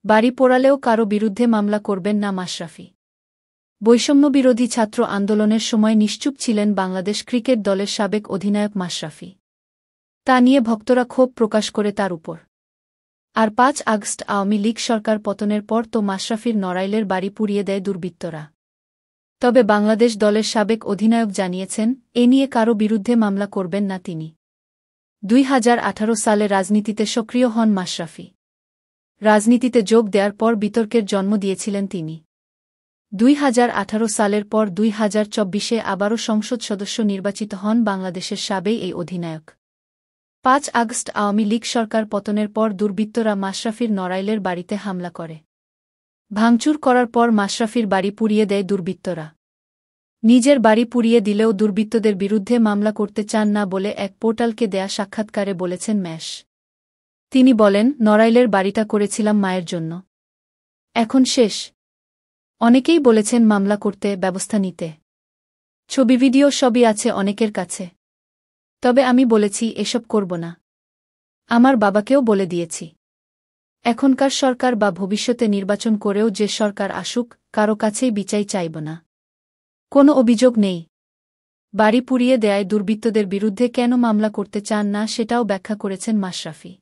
বাড়ি পোড়ালেও কারও বিরুদ্ধে মামলা করবেন না মাশরাফি। বৈষম্যবিরোধী ছাত্র আন্দোলনের সময় নিশ্চুপ ছিলেন বাংলাদেশ ক্রিকেট দলের সাবেক অধিনায়ক মাশরাফি। তা নিয়ে ভক্তরা ক্ষোভ প্রকাশ করে তার উপর। আর ৫ আগস্ট আওয়ামী লীগ সরকার পতনের পর তো মাশরাফির নড়াইলের বাড়ি পুড়িয়ে দেয় দুর্বৃত্তরা। তবে বাংলাদেশ দলের সাবেক অধিনায়ক জানিয়েছেন, এ নিয়ে কারও বিরুদ্ধে মামলা করবেন না তিনি। ২০১৮ সালে রাজনীতিতে সক্রিয় হন মাশরাফি। রাজনীতিতে যোগ দেওয়ার পর বিতর্কের জন্ম দিয়েছিলেন তিনি। ২০১৮ সালের পর ২০২৪-এ আবারও সংসদ সদস্য নির্বাচিত হন বাংলাদেশের সাবেক এই অধিনায়ক। ৫ আগস্ট আওয়ামী লীগ সরকার পতনের পর দুর্বৃত্তরা মাশরাফির নড়াইলের বাড়িতে হামলা করে। ভাঙচুর করার পর মাশরাফির বাড়ি পুড়িয়ে দেয় দুর্বৃত্তরা। নিজের বাড়ি পুড়িয়ে দিলেও দুর্বৃত্তদের বিরুদ্ধে মামলা করতে চান না বলে এক পোর্টালকে দেয়া সাক্ষাৎকারে বলেছেন ম্যাশ। তিনি বলেন, নড়াইলের বাড়িটা করেছিলাম মায়ের জন্য। এখন শেষ। অনেকেই বলেছেন মামলা করতে, ব্যবস্থা নিতে। ছবি ভিডিও সবই আছে অনেকের কাছে। তবে আমি বলেছি এসব করব না। আমার বাবাকেও বলে দিয়েছি। এখনকার সরকার বা ভবিষ্যতে নির্বাচন করেও যে সরকার আসুক, কারো কাছেই বিচার চাইব না। কোনো অভিযোগ নেই। বাড়ি পুড়িয়ে দেয়ায় দুর্বৃত্তদের বিরুদ্ধে কেন মামলা করতে চান না সেটাও ব্যাখ্যা করেছেন মাশরাফি।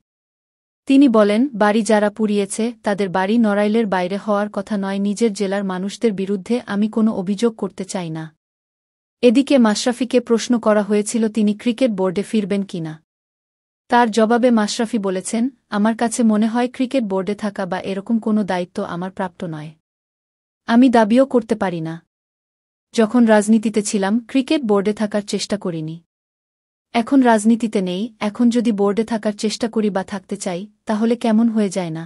তিনি বলেন, বাড়ি যারা পুড়িয়েছে তাদের বাড়ি নড়াইলের বাইরে হওয়ার কথা নয়, নিজের জেলার মানুষদের বিরুদ্ধে আমি কোনো অভিযোগ করতে চাই না। এদিকে মাশরাফিকে প্রশ্ন করা হয়েছিল তিনি ক্রিকেট বোর্ডে ফিরবেন কিনা। তার জবাবে মাশরাফি বলেছেন, আমার কাছে মনে হয় ক্রিকেট বোর্ডে থাকা বা এরকম কোনো দায়িত্ব আমার প্রাপ্ত নয়। আমি দাবিও করতে পারি না। যখন রাজনীতিতে ছিলাম ক্রিকেট বোর্ডে থাকার চেষ্টা করিনি। এখন রাজনীতিতে নেই, এখন যদি বোর্ডে থাকার চেষ্টা করি বা থাকতে চাই, তাহলে কেমন হয়ে যায় না?